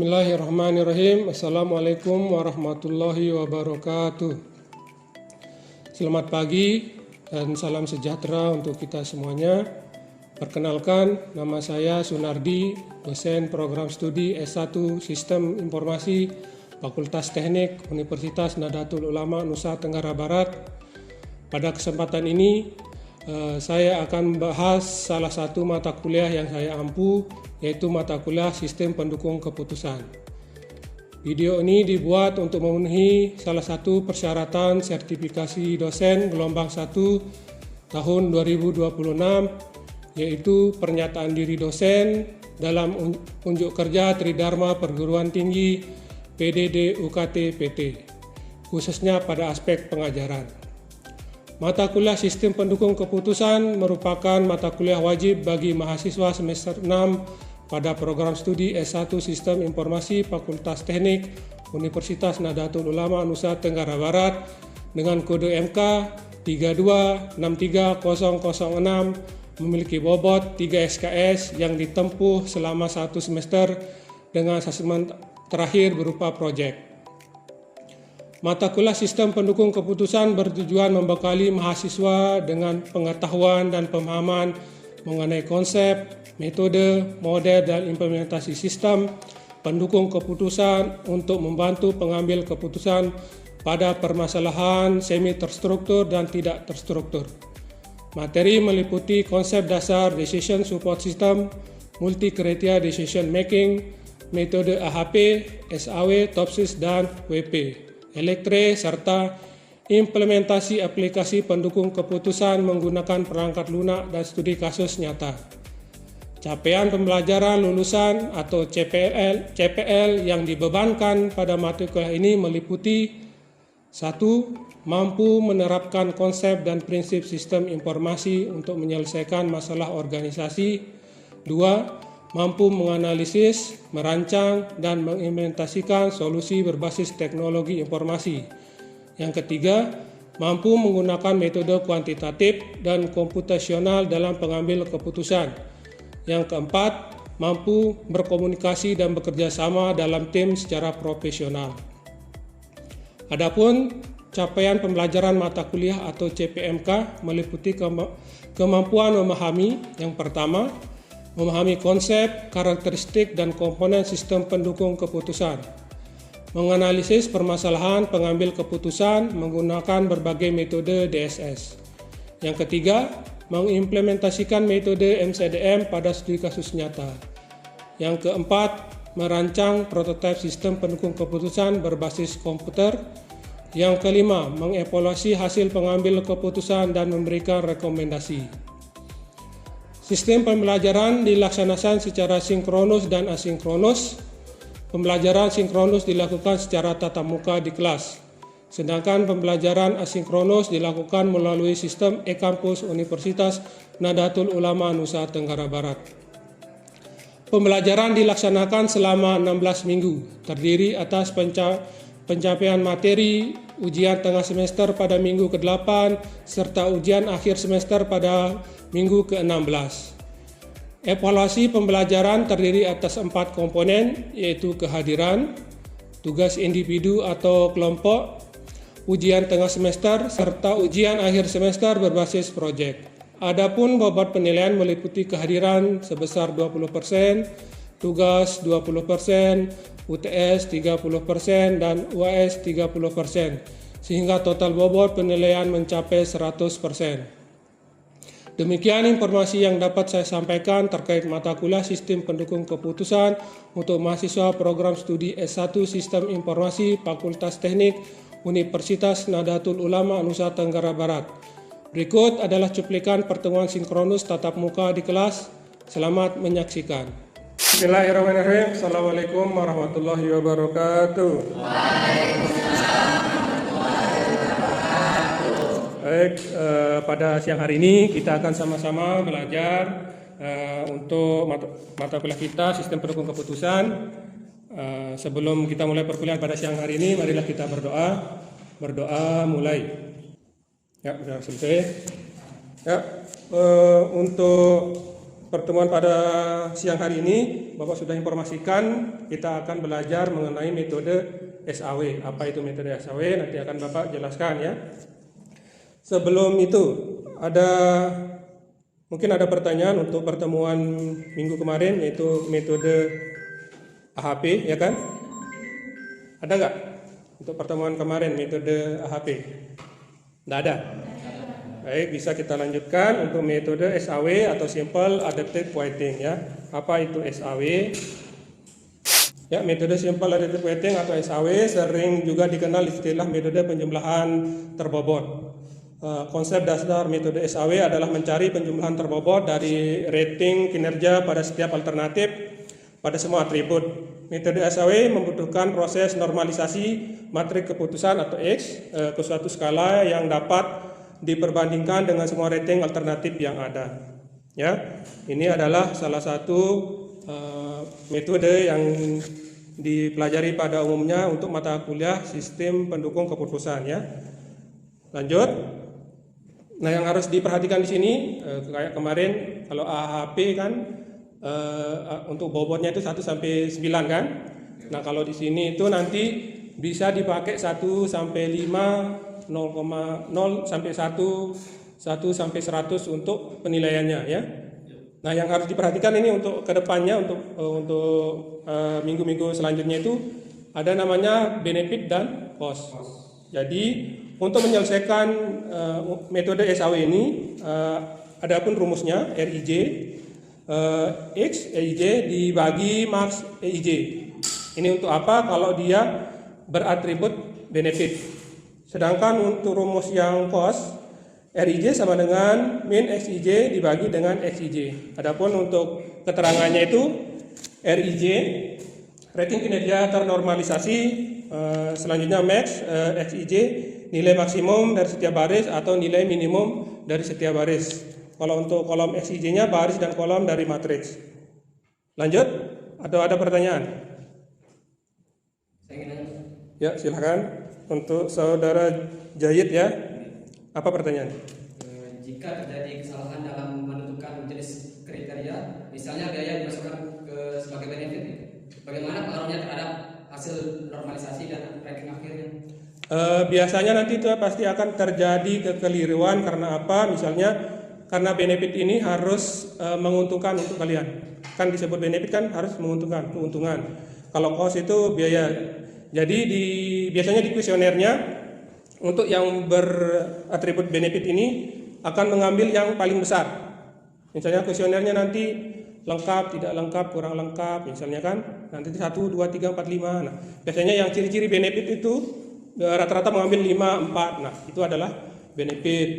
Bismillahirrahmanirrahim. Assalamualaikum warahmatullahi wabarakatuh. Selamat pagi dan salam sejahtera untuk kita semuanya. Perkenalkan, nama saya Sunardi, dosen program studi S1 Sistem Informasi Fakultas Teknik Universitas Nahdlatul Ulama Nusa Tenggara Barat. Pada kesempatan ini, saya akan membahas salah satu mata kuliah yang saya ampu, yaitu mata kuliah Sistem Pendukung Keputusan. Video ini dibuat untuk memenuhi salah satu persyaratan sertifikasi dosen gelombang 1 tahun 2026, yaitu pernyataan diri dosen dalam unjuk kerja Tridharma Perguruan Tinggi PDD UKT PT, khususnya pada aspek pengajaran. Mata kuliah Sistem Pendukung Keputusan merupakan mata kuliah wajib bagi mahasiswa semester 6 pada program studi S1 Sistem Informasi Fakultas Teknik Universitas Nahdlatul Ulama Nusa Tenggara Barat dengan kode MK 3263006, memiliki bobot 3 SKS yang ditempuh selama 1 semester dengan asesmen terakhir berupa proyek. Mata kuliah Sistem Pendukung Keputusan bertujuan membekali mahasiswa dengan pengetahuan dan pemahaman mengenai konsep, metode, model, dan implementasi sistem pendukung keputusan untuk membantu pengambil keputusan pada permasalahan semi terstruktur dan tidak terstruktur. Materi meliputi konsep dasar Decision Support System, Multi-Criteria Decision Making, metode AHP, SAW, TOPSIS, dan WP. Elektre, serta implementasi aplikasi pendukung keputusan menggunakan perangkat lunak dan studi kasus nyata. Capaian pembelajaran lulusan atau CPL yang dibebankan pada mata kuliah ini meliputi 1. Mampu menerapkan konsep dan prinsip sistem informasi untuk menyelesaikan masalah organisasi. 2. Mampu menganalisis, merancang, dan mengimplementasikan solusi berbasis teknologi informasi. Yang ketiga, mampu menggunakan metode kuantitatif dan komputasional dalam pengambil keputusan. Yang keempat, mampu berkomunikasi dan bekerja sama dalam tim secara profesional. Adapun capaian pembelajaran mata kuliah atau CPMK meliputi kemampuan memahami, yang pertama, memahami konsep, karakteristik, dan komponen sistem pendukung keputusan. Menganalisis permasalahan pengambil keputusan menggunakan berbagai metode DSS. Yang ketiga, mengimplementasikan metode MCDM pada studi kasus nyata. Yang keempat, merancang prototipe sistem pendukung keputusan berbasis komputer. Yang kelima, mengevaluasi hasil pengambil keputusan dan memberikan rekomendasi. Sistem pembelajaran dilaksanakan secara sinkronus dan asinkronus. Pembelajaran sinkronus dilakukan secara tatap muka di kelas, sedangkan pembelajaran asinkronus dilakukan melalui sistem e-kampus Universitas Nahdlatul Ulama Nusa Tenggara Barat. Pembelajaran dilaksanakan selama 16 minggu, terdiri atas pencapaian materi, ujian tengah semester pada minggu ke-8, serta ujian akhir semester pada minggu ke-16. Evaluasi pembelajaran terdiri atas 4 komponen, yaitu kehadiran, tugas individu atau kelompok, ujian tengah semester, serta ujian akhir semester berbasis proyek. Adapun bobot penilaian meliputi kehadiran sebesar 20%, tugas 20%, UTS 30%, dan UAS 30%, sehingga total bobot penilaian mencapai 100%. Demikian informasi yang dapat saya sampaikan terkait mata kuliah Sistem Pendukung Keputusan untuk mahasiswa program studi S1 Sistem Informasi Fakultas Teknik Universitas Nahdlatul Ulama Nusa Tenggara Barat. Berikut adalah cuplikan pertemuan sinkronus tatap muka di kelas. Selamat menyaksikan. Bismillahirrahmanirrahim. Assalamualaikum warahmatullahi wabarakatuh. Baik, pada siang hari ini kita akan sama-sama belajar untuk mata kuliah kita Sistem Pendukung Keputusan. Sebelum kita mulai perkuliahan pada siang hari ini, marilah kita berdoa. Berdoa mulai. Ya, sudah selesai. Ya, untuk pertemuan pada siang hari ini, Bapak sudah informasikan kita akan belajar mengenai metode SAW. Apa itu metode SAW? Nanti akan Bapak jelaskan ya. Sebelum itu, mungkin ada pertanyaan untuk pertemuan minggu kemarin, yaitu metode AHP, ya kan? Ada nggak untuk pertemuan kemarin metode AHP? Nggak ada. Baik, bisa kita lanjutkan untuk metode SAW atau Simple Adaptive Weighting ya. Apa itu SAW? Ya, metode Simple Adaptive Weighting atau SAW sering juga dikenal istilah metode penjumlahan terbobot. Konsep dasar metode SAW adalah mencari penjumlahan terbobot dari rating kinerja pada setiap alternatif pada semua atribut. Metode SAW membutuhkan proses normalisasi matriks keputusan atau X ke suatu skala yang dapat diperbandingkan dengan semua rating alternatif yang ada. Ya, ini adalah salah satu metode yang dipelajari pada umumnya untuk mata kuliah sistem pendukung keputusan ya. Lanjut. Nah, yang harus diperhatikan di sini kayak kemarin kalau AHP kan untuk bobotnya itu 1 sampai 9 kan. Nah, kalau di sini itu nanti bisa dipakai 1 sampai 5, 0,0 sampai 1 sampai 100 untuk penilaiannya ya. Nah, yang harus diperhatikan ini untuk kedepannya untuk minggu-minggu selanjutnya itu ada namanya benefit dan cost. Jadi untuk menyelesaikan metode SAW ini adapun rumusnya RIJ X EIJ dibagi max EIJ. Ini untuk apa? Kalau dia beratribut benefit. Sedangkan untuk rumus yang cost, RIJ sama dengan min XIJ dibagi dengan XIJ. Adapun untuk keterangannya itu RIJ, rating kinerja ternormalisasi, selanjutnya max, XIJ, nilai maksimum dari setiap baris atau nilai minimum dari setiap baris. Kalau untuk kolom XIJ-nya baris dan kolom dari matriks. Lanjut, atau ada pertanyaan? Ya, silakan. Untuk saudara Jayid ya, apa pertanyaan? Jika terjadi kesalahan dalam menentukan jenis kriteria, misalnya biaya dimasukkan sebagai benefit, bagaimana pengaruhnya terhadap hasil normalisasi dan ranking akhirnya? Biasanya nanti itu pasti akan terjadi kekeliruan karena apa? Misalnya karena benefit ini harus menguntungkan untuk kalian. Kan disebut benefit kan harus menguntungkan, keuntungan. Kalau cost itu biaya. Jadi biasanya di kuesionernya untuk yang beratribut benefit ini akan mengambil yang paling besar. Misalnya kuesionernya nanti lengkap, tidak lengkap, kurang lengkap, misalnya kan. Nanti 1, 2, 3, 4, 5. Nah, biasanya yang ciri-ciri benefit itu rata-rata mengambil 5, 4. Nah, itu adalah benefit.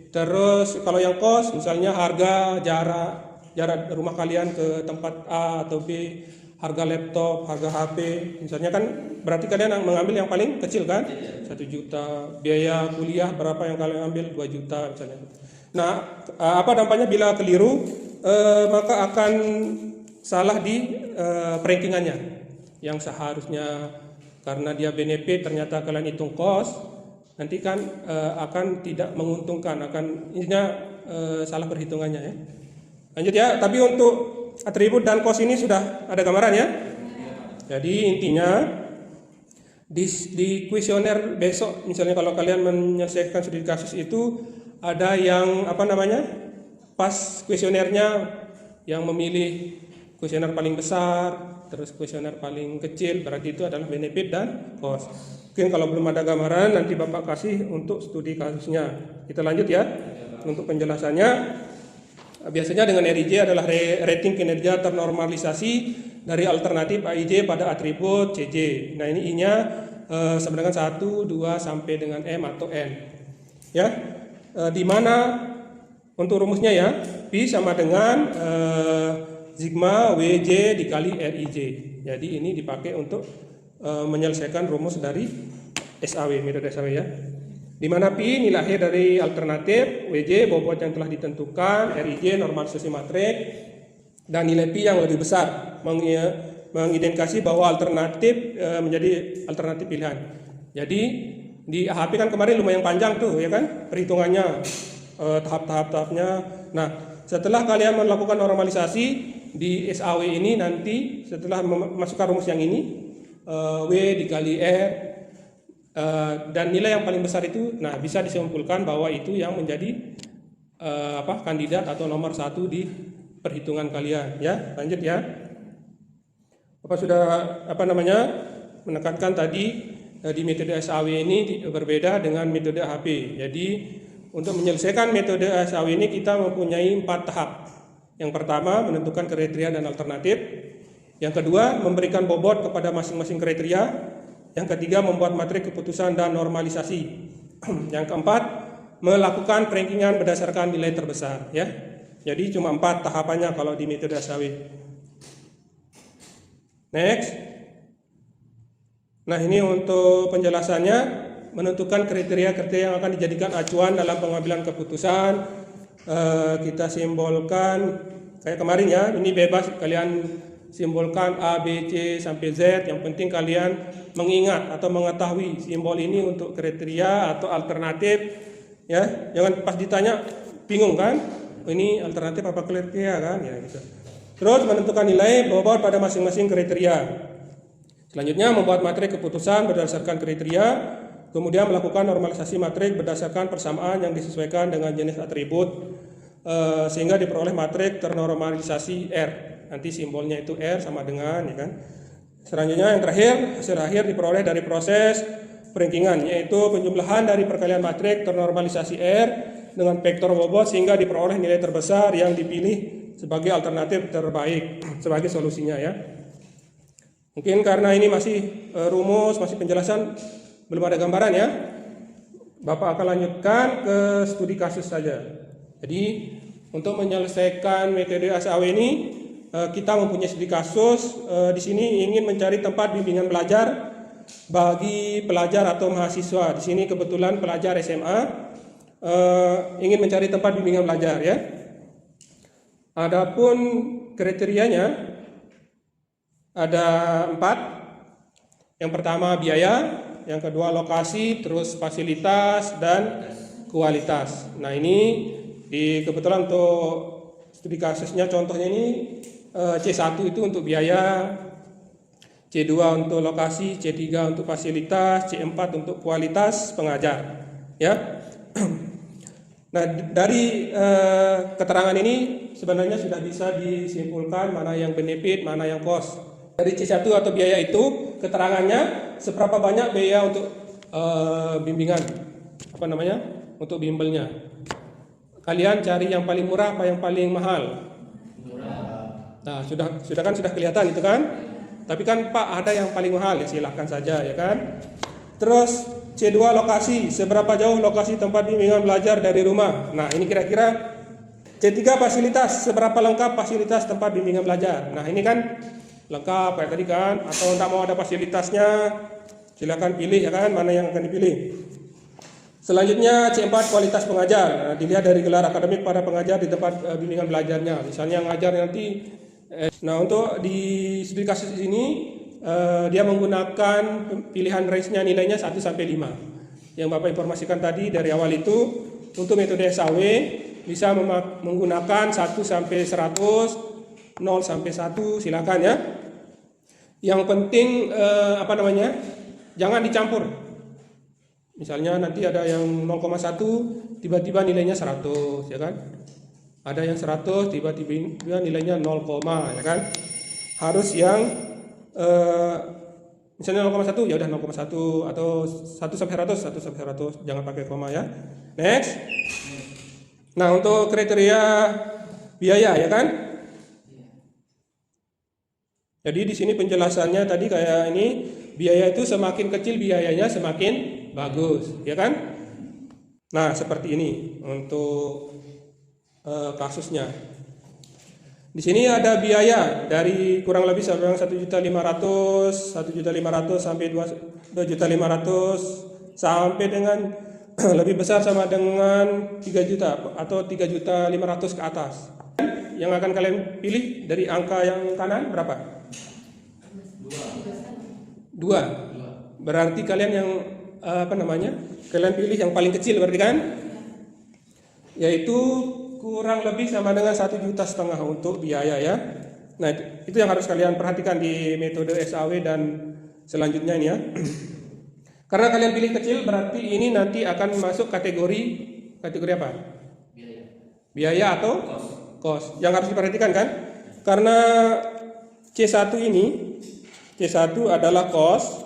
Terus kalau yang cost, misalnya harga, jarak rumah kalian ke tempat A atau B, harga laptop, harga HP, misalnya kan berarti kalian mengambil yang paling kecil kan? 1 juta. Biaya kuliah berapa yang kalian ambil? 2 juta misalnya. Nah, apa dampaknya bila keliru? Maka akan salah di perankingannya. Yang seharusnya karena dia benefit ternyata kalian hitung cost, nanti kan akan tidak menguntungkan, akan intinya salah perhitungannya ya. Lanjut ya, tapi untuk atribut dan cost ini sudah ada gambaran ya. Jadi intinya di kuesioner besok misalnya kalau kalian menyelesaikan studi kasus itu ada yang pas kuesionernya yang memilih kuesioner paling besar, terus kuesioner paling kecil, berarti itu adalah benefit dan cost. Mungkin kalau belum ada gambaran nanti Bapak kasih untuk studi kasusnya. Kita lanjut ya. Untuk penjelasannya, biasanya dengan RIJ adalah rating kinerja ternormalisasi dari alternatif AIJ pada atribut CJ. Nah, ini I-nya sama dengan 1, 2 sampai dengan M atau N. Ya. Di mana untuk rumusnya ya, P sama dengan sigma WJ dikali RIJ. Jadi ini dipakai untuk menyelesaikan rumus dari SAW, metode SAW ya. Di mana P nilai akhir dari alternatif, WJ bobot yang telah ditentukan, RIJ normalisasi matriks, dan nilai P yang lebih besar mengidentifikasi bahwa alternatif menjadi alternatif pilihan. Jadi di AHP kan kemarin lumayan panjang tuh ya kan perhitungannya, tahap-tahapnya. Nah, setelah kalian melakukan normalisasi di SAW ini nanti setelah memasukkan rumus yang ini W dikali R dan nilai yang paling besar itu, nah bisa disimpulkan bahwa itu yang menjadi kandidat atau nomor 1 di perhitungan kalian ya. Lanjut ya. Bapak sudah menekankan tadi di metode SAW ini berbeda dengan metode HP. Jadi untuk menyelesaikan metode SAW ini kita mempunyai 4 tahap. Yang pertama menentukan kriteria dan alternatif. Yang kedua memberikan bobot kepada masing-masing kriteria. Yang ketiga membuat matrik keputusan dan normalisasi. Yang keempat melakukan rankingan berdasarkan nilai terbesar ya. Jadi cuma 4 tahapannya kalau di metode SAW. Next. Nah ini untuk penjelasannya, menentukan kriteria-kriteria yang akan dijadikan acuan dalam pengambilan keputusan. Kita simbolkan kayak kemarin ya, ini bebas kalian simbolkan A, B, C sampai Z. Yang penting kalian mengingat atau mengetahui simbol ini untuk kriteria atau alternatif ya. Jangan pas ditanya bingung kan, ini alternatif apa kriteria kan ya gitu. Terus menentukan nilai bobot pada masing-masing kriteria. Selanjutnya membuat matrik keputusan berdasarkan kriteria, kemudian melakukan normalisasi matrik berdasarkan persamaan yang disesuaikan dengan jenis atribut sehingga diperoleh matrik ternormalisasi R. Nanti simbolnya itu R sama dengan ya kan. Selanjutnya yang terakhir, hasil akhir diperoleh dari proses perankingan, yaitu penjumlahan dari perkalian matrik ternormalisasi R dengan vektor bobot sehingga diperoleh nilai terbesar yang dipilih sebagai alternatif terbaik sebagai solusinya ya. Mungkin karena ini masih rumus, masih penjelasan, belum ada gambaran ya. Bapak akan lanjutkan ke studi kasus saja. Jadi untuk menyelesaikan metode SAW ini kita mempunyai studi kasus. Di sini ingin mencari tempat bimbingan belajar bagi pelajar atau mahasiswa. Di sini kebetulan pelajar SMA ingin mencari tempat bimbingan belajar ya. Adapun kriterianya ada 4. Yang pertama biaya, yang kedua lokasi, terus fasilitas dan kualitas. Nah ini kebetulan untuk studi kasusnya contohnya ini C1 itu untuk biaya, C2 untuk lokasi, C3 untuk fasilitas, C4 untuk kualitas pengajar ya. Nah dari keterangan ini sebenarnya sudah bisa disimpulkan mana yang benefit, mana yang cost. Dari C1 atau biaya itu keterangannya seberapa banyak biaya untuk bimbingan untuk bimbelnya. Kalian cari yang paling murah apa yang paling mahal? Murah. Nah sudah kelihatan itu kan. Tapi kan Pak ada yang paling mahal ya silahkan saja ya kan. Terus C2 lokasi, seberapa jauh lokasi tempat bimbingan belajar dari rumah. Nah ini kira-kira. C3 fasilitas, seberapa lengkap fasilitas tempat bimbingan belajar. Nah ini kan lengkap kayak tadi kan. Atau tidak mau ada fasilitasnya, silakan pilih ya kan mana yang akan dipilih. Selanjutnya C4 kualitas pengajar. Nah, dilihat dari gelar akademik para pengajar di tempat bimbingan belajarnya. Misalnya ngajar nanti. Nah untuk di studi kasus ini dia menggunakan pilihan range-nya nilainya 1 sampai 5. Yang Bapak informasikan tadi dari awal itu untuk metode SAW bisa menggunakan 1 sampai 100, 0 sampai 1 silakan ya. Yang penting jangan dicampur. Misalnya nanti ada yang 0,1 tiba-tiba nilainya 100 ya kan. Ada yang 100 tiba-tiba nilainya 0, ya kan. Harus yang misalnya 0,1 ya udah 0,1 atau 1 sampai 100 jangan pakai koma ya. Next. Nah, untuk kriteria biaya ya kan? Jadi di sini penjelasannya tadi kayak ini, biaya itu semakin kecil biayanya semakin bagus, ya kan? Nah, seperti ini untuk kasusnya. Di sini ada biaya dari kurang lebih 1.500.000 sampai 2.500.000 sampai dengan lebih besar sama dengan 3 juta atau 3.500.000 ke atas. Yang akan kalian pilih dari angka yang kanan berapa? 2. Berarti kalian yang kalian pilih yang paling kecil berarti kan? Yaitu kurang lebih sama dengan 1,5 juta untuk biaya ya. Nah, itu yang harus kalian perhatikan di metode SAW dan selanjutnya ini ya. Karena kalian pilih kecil berarti ini nanti akan masuk kategori apa? Biaya atau cost. Yang harus diperhatikan kan? Karena C1 adalah cost.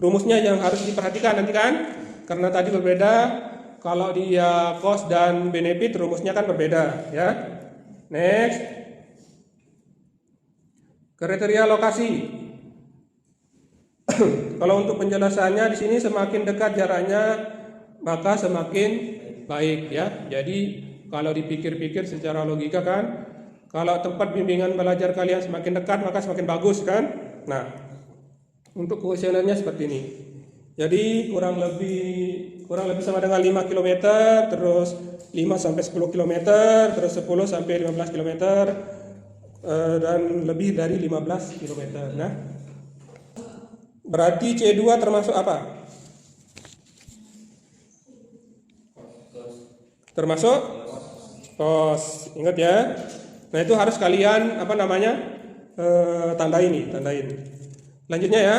Rumusnya yang harus diperhatikan nanti kan? Karena tadi berbeda. Kalau dia cost dan benefit rumusnya kan berbeda ya. Next. Kriteria lokasi. Kalau untuk penjelasannya di sini semakin dekat jaraknya maka semakin baik ya. Jadi kalau dipikir-pikir secara logika kan, kalau tempat bimbingan belajar kalian semakin dekat maka semakin bagus kan. Nah, untuk kuesionernya seperti ini. Jadi kurang lebih sama dengan 5 km, terus 5 sampai 10 km, terus 10 sampai 15 km dan lebih dari 15 km. Nah, berarti C2 termasuk apa? Termasuk cost. Ingat ya. Nah, itu harus kalian tandain. Lanjutnya ya.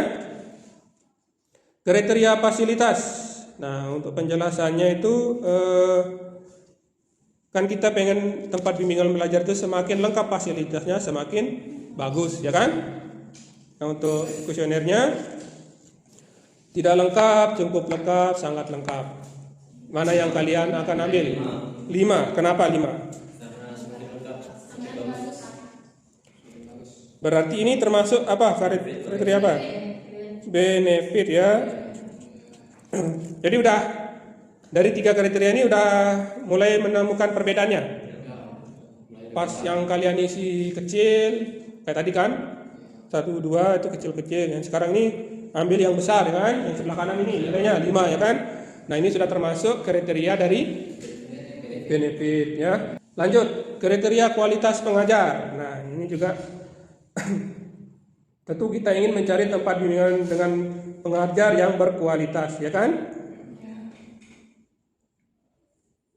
Kriteria fasilitas. Nah, untuk penjelasannya itu kan kita pengen tempat bimbingan belajar itu semakin lengkap fasilitasnya semakin bagus, ya kan? Nah, untuk kuesionernya tidak lengkap, cukup lengkap, sangat lengkap. Mana yang kalian akan ambil? 5. Kenapa 5? Berarti ini termasuk apa? Kriteria apa? Benefit ya. Jadi udah dari 3 kriteria ini udah mulai menemukan perbedaannya. Pas yang kalian isi kecil kayak tadi kan 1, 2 itu kecil-kecil. Yang sekarang ini ambil yang besar ya kan, yang sebelah kanan ini nilainya 5 ya kan. Nah, ini sudah termasuk kriteria dari benefit ya. Lanjut, kriteria kualitas pengajar. Nah, ini juga tentu kita ingin mencari tempat bimbingan dengan pengajar yang berkualitas ya kan.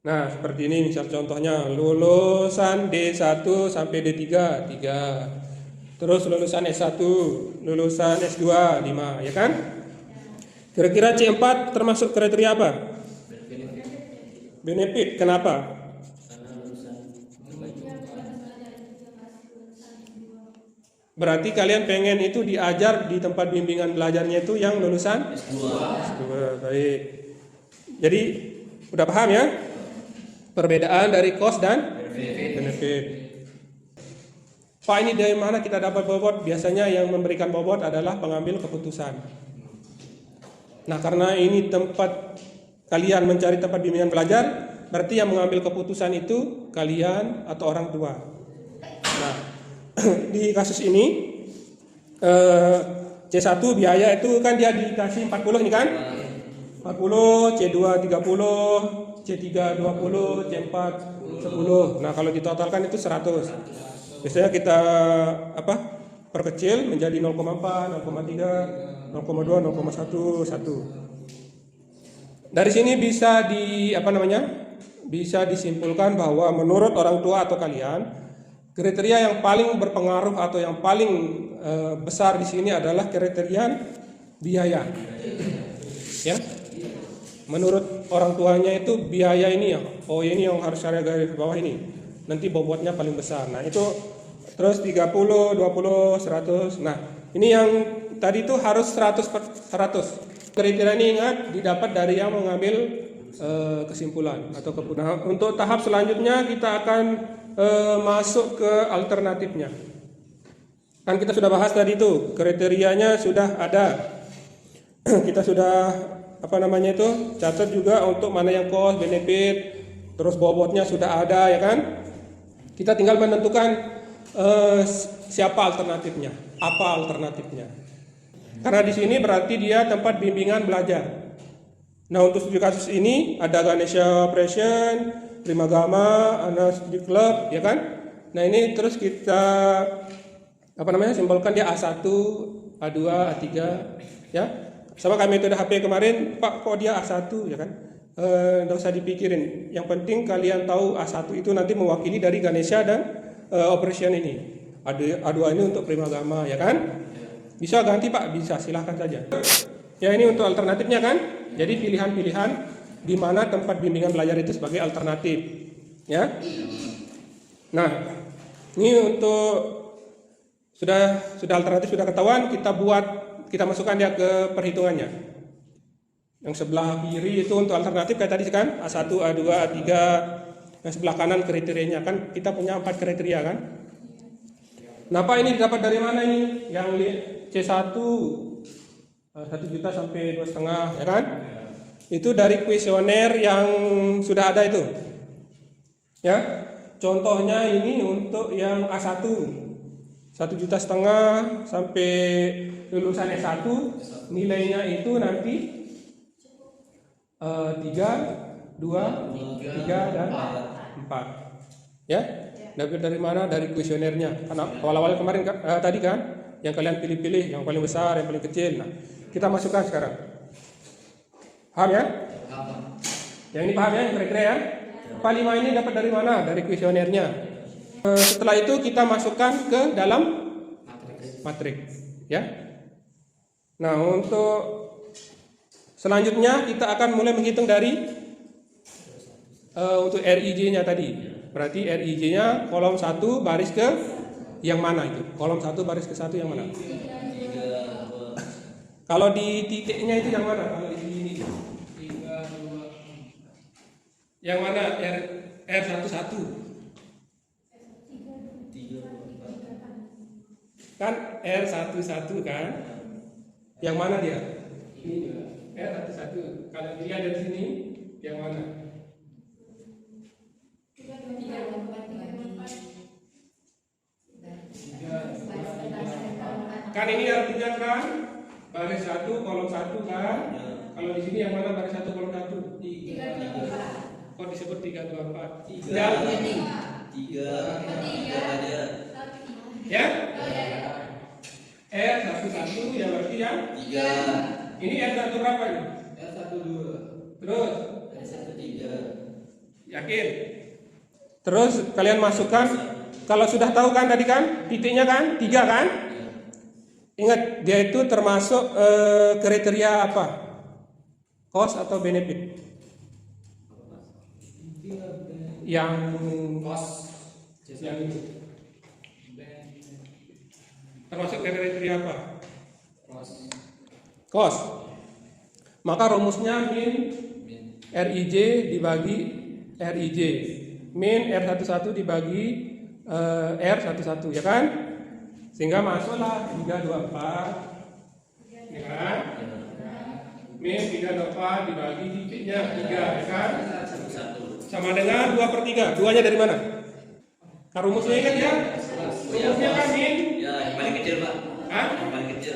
Nah, seperti ini misal contohnya lulusan D1 sampai D3 3. Terus lulusan S1, lulusan S2 5 ya kan. Kira-kira C4 termasuk kriteria apa? Benefit. Kenapa? Berarti kalian pengen itu diajar di tempat bimbingan belajarnya itu yang lulusan S2. Baik. Jadi udah paham ya? Perbedaan dari cost dan benefit. Pak, ini dari mana kita dapat bobot? Biasanya yang memberikan bobot adalah pengambil keputusan. Nah, karena ini tempat kalian mencari tempat bimbingan belajar, berarti yang mengambil keputusan itu kalian atau orang tua. Nah, di kasus ini C1 biaya itu kan dia dikasih 40 ini kan? 40, C2 30, C3 20, C4 10. Nah, kalau ditotalkan itu 100. Biasanya kita perkecil menjadi 0,4, 0,3, 0,2, 0,1, 1. Dari sini bisa bisa disimpulkan bahwa menurut orang tua atau kalian, kriteria yang paling berpengaruh atau yang paling besar di sini adalah kriteria biaya. Ya. Menurut orang tuanya itu biaya ini ya. Oh, ini yang harus saya garis bawah ini. Nanti bobotnya paling besar. Nah, itu terus 30, 20, 100. Nah, ini yang tadi itu harus 100%. Kriteria ini ingat didapat dari yang mengambil kesimpulan atau keputusan. Untuk tahap selanjutnya kita akan masuk ke alternatifnya. Kan kita sudah bahas tadi itu, kriterianya sudah ada. Kita sudah catat juga untuk mana yang cost, benefit, terus bobotnya sudah ada ya kan. Kita tinggal menentukan siapa alternatifnya, apa alternatifnya. Karena di sini berarti dia tempat bimbingan belajar. Nah, untuk studi kasus ini ada Ganesha Operation, Prima Gamma, Anas Study Club, ya kan? Nah, ini terus kita simpulkan dia A1, A2, A3, ya. Sama kayak metode HP kemarin, Pak kok dia A1 ya kan? Nggak usah dipikirin. Yang penting kalian tahu A1 itu nanti mewakili dari Ganesha dan operation ini. A2 ini untuk Primagama, ya kan? Bisa ganti Pak, bisa, silahkan saja. Ya, ini untuk alternatifnya kan? Jadi pilihan-pilihan di mana tempat bimbingan belajar itu sebagai alternatif, ya. Nah, ini untuk sudah alternatif sudah ketahuan, kita masukkan dia ke perhitungannya. Yang sebelah kiri itu untuk alternatif kayak tadi kan, A1, A2, A3. Yang sebelah kanan kriterianya kan kita punya 4 kriteria kan. Nah, Pak, ini dapat dari mana ini? Yang C1 1 juta sampai 2,5, ya kan? Itu dari kuesioner yang sudah ada itu. Ya. Contohnya ini untuk yang A1 1,5 juta sampai lulusan S1, nilainya itu nanti 3, 2, 3 dan 4. Ya. Dapat dari mana? Dari kuesionernya. Karena awal-awal kemarin tadi kan yang kalian pilih-pilih, yang paling besar, yang paling kecil. Nah, kita masukkan sekarang. Paham ya? Yang ini paham ya, yang kira-kira ya? 5 ini dapat dari mana? Dari kuesionernya. Setelah itu kita masukkan ke dalam matriks, ya. Nah, untuk selanjutnya kita akan mulai menghitung dari untuk RIJ-nya tadi. Berarti RIJ-nya kolom 1 baris ke yang mana itu? Kolom 1 baris ke 1 yang mana? Kalau di titiknya itu yang mana? Kalau di sini 3, 2, yang mana? R11 kan R11 kan? Yang mana dia? Ini juga R11. Kalau dilihat dari sini yang mana? Kan ini R3 kan? Baris 1 kolom 1 kan? Kalau di sini yang mana baris 1 kolom 1? 3. Kok disebut 3, 2, 4? 3 aja. Ya? R11 yang berarti yang 3. Ini R1 berapa ini? R12. Terus? R13. Yakin? Terus kalian masukkan, kalau sudah tahu kan tadi kan titiknya kan 3 kan? Ingat dia itu termasuk kriteria apa? Cost atau benefit? Yang cost, yang ini termasuk kriteria apa? Cost. Maka rumusnya min RIJ dibagi RIJ, min R11 dibagi R11, ya kan? Sehingga masuklah 324, ya kan? Min 324 dibagi titiknya 3, ya kan? Sama dengan 2/3. 2-nya dari mana? Nah, rumusnya ingat ya? Rumusnya kan min? Ya, yang paling kecil, Pak. Hah? Yang paling kecil.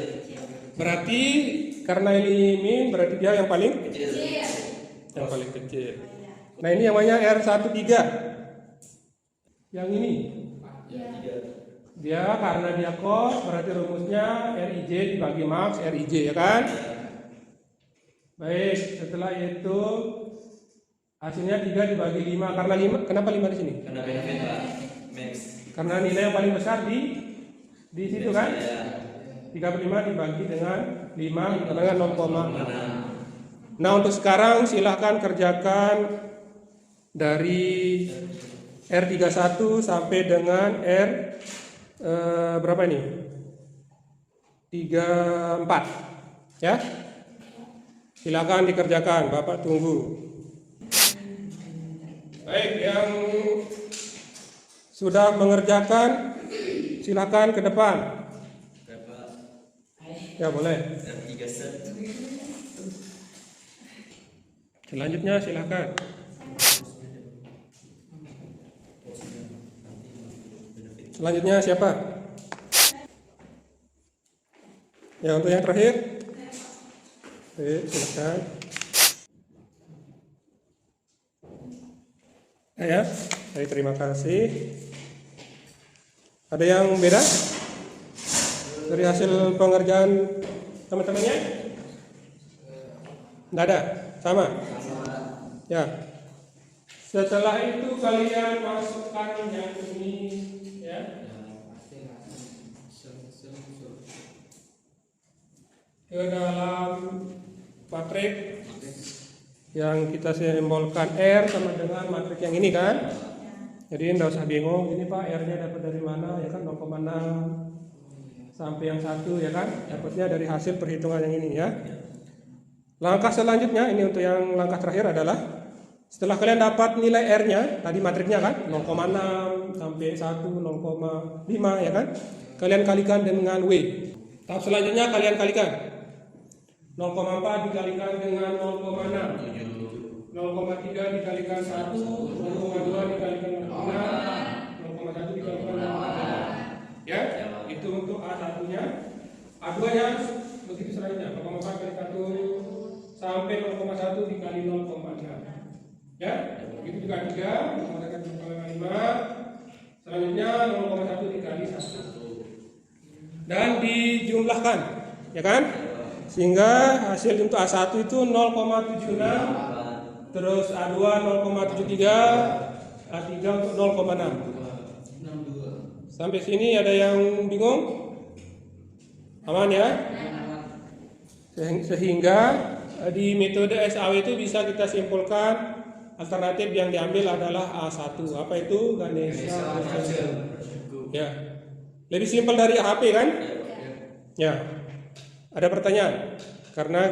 Berarti karena ini min, berarti dia yang paling kecil. Yang paling kecil. Nah, ini yang namanya R13. Yang ini. Dia karena dia cost, berarti rumusnya RIJ dibagi max RIJ, ya kan? Baik, setelah itu hasilnya 3 dibagi 5. Karena 5, kenapa 5 di sini? Karena benefit, Pak. Max. Karena nilai yang paling besar di situ kan? 35 dibagi dengan 5 dengan 0,6. Nah, untuk sekarang silahkan kerjakan dari R31 sampai dengan berapa ini? 34. Ya. Silakan dikerjakan, Bapak tunggu. Baik, yang sudah mengerjakan silakan ke depan. Ya, boleh. Selanjutnya silakan. Selanjutnya siapa? Ya, untuk yang terakhir. Silakan. Ya, baik, terima kasih. Ada yang beda dari hasil pengerjaan teman-temannya? Tidak ada, sama. Ya. Setelah itu kalian masukkan yang ini ya. Ke dalam matrik yang kita simbolkan R sama dengan matrik yang ini kan. Jadi tidak usah bingung, ini Pak R-nya dapat dari mana ya kan 0,6 sampai yang 1 ya kan. Dapatnya dari hasil perhitungan yang ini ya. Langkah selanjutnya ini untuk yang langkah terakhir adalah setelah kalian dapat nilai R-nya, tadi matriknya kan 0,6 sampai 1, 0,5 ya kan. Kalian kalikan dengan W. Tahap selanjutnya kalian kalikan 0,4 dikalikan dengan 0,6, 0,3 dikalikan 1, 0,2 dikalikan 6, 0,1 dikalikan 0,3. Ya, itu untuk A1-nya. A2-nya begitu selanjutnya 0,4 kali 1 sampai 0,1 dikali 0,6. Ya, begitu juga 3, 0,5, selanjutnya 0,1 dikali 1 dan dijumlahkan ya kan, sehingga hasil untuk A1 itu 0,76, terus A2 0,73, A3 untuk 0,6. Sampai sini ada yang bingung? Aman ya? Sehingga di metode SAW itu bisa kita simpulkan alternatif yang diambil adalah A1. Apa itu? Ganesha. Ya. Lebih simpel dari HP kan? Ya. Ada pertanyaan? Karena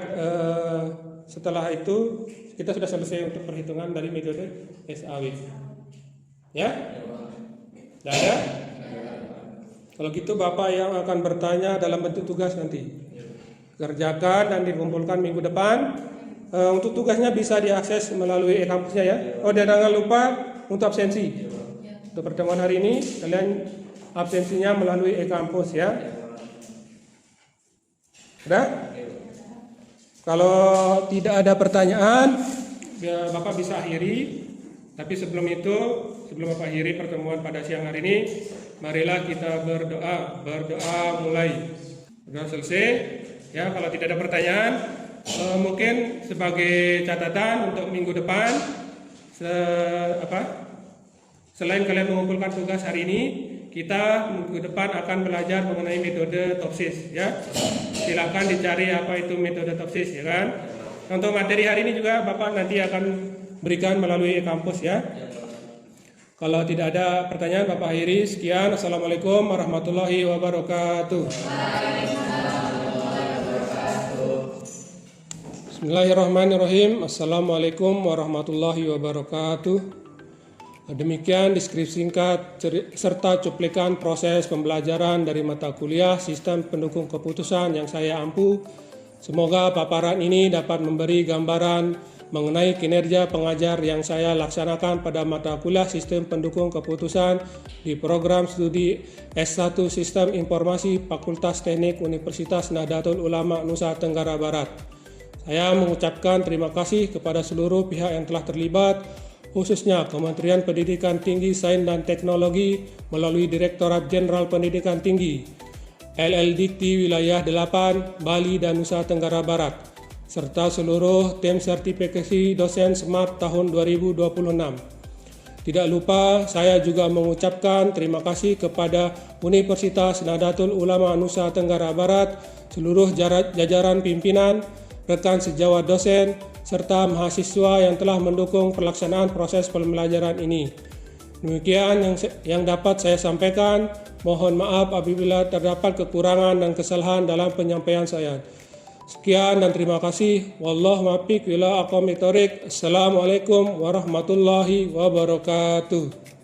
setelah itu kita sudah selesai untuk perhitungan dari metode SAW. Ya? Tidak ada? Kalau gitu Bapak yang akan bertanya dalam bentuk tugas nanti. Kerjakan dan dikumpulkan minggu depan. Untuk tugasnya bisa diakses melalui e-kampusnya ya. Oh, dan jangan lupa untuk absensi. Untuk pertemuan hari ini kalian absensinya melalui e-kampus ya. Sudah? Kalau tidak ada pertanyaan, ya, Bapak bisa akhiri. Tapi sebelum itu, sebelum Bapak akhiri pertemuan pada siang hari ini, marilah kita berdoa. Berdoa mulai. Sudah selesai. Ya, kalau tidak ada pertanyaan, mungkin sebagai catatan untuk minggu depan, selain kalian mengumpulkan tugas hari ini, kita minggu depan akan belajar mengenai metode TOPSIS ya. Silakan dicari apa itu metode TOPSIS ya kan. Untuk materi hari ini juga Bapak nanti akan berikan melalui kampus ya. Kalau tidak ada pertanyaan Bapak akhiri. Sekian. Assalamualaikum warahmatullahi wabarakatuh. Bismillahirrahmanirrahim. Assalamualaikum warahmatullahi wabarakatuh. Demikian deskripsi singkat serta cuplikan proses pembelajaran dari mata kuliah Sistem Pendukung Keputusan yang saya ampu. Semoga paparan ini dapat memberi gambaran mengenai kinerja pengajar yang saya laksanakan pada mata kuliah Sistem Pendukung Keputusan di program studi S1 Sistem Informasi Fakultas Teknik Universitas Nahdlatul Ulama Nusa Tenggara Barat. Saya mengucapkan terima kasih kepada seluruh pihak yang telah terlibat, khususnya Kementerian Pendidikan Tinggi, Sains dan Teknologi melalui Direktorat Jenderal Pendidikan Tinggi, LLDikti Wilayah 8, Bali dan Nusa Tenggara Barat, serta seluruh tim sertifikasi dosen SMART tahun 2026. Tidak lupa saya juga mengucapkan terima kasih kepada Universitas Nahdlatul Ulama Nusa Tenggara Barat, seluruh jajaran pimpinan, rekan sejawat dosen, serta mahasiswa yang telah mendukung pelaksanaan proses pembelajaran ini. Demikian yang dapat saya sampaikan. Mohon maaf apabila terdapat kekurangan dan kesalahan dalam penyampaian saya. Sekian dan terima kasih. Wallahu muwaffiq ila aqwamit thoriq. Assalamualaikum warahmatullahi wabarakatuh.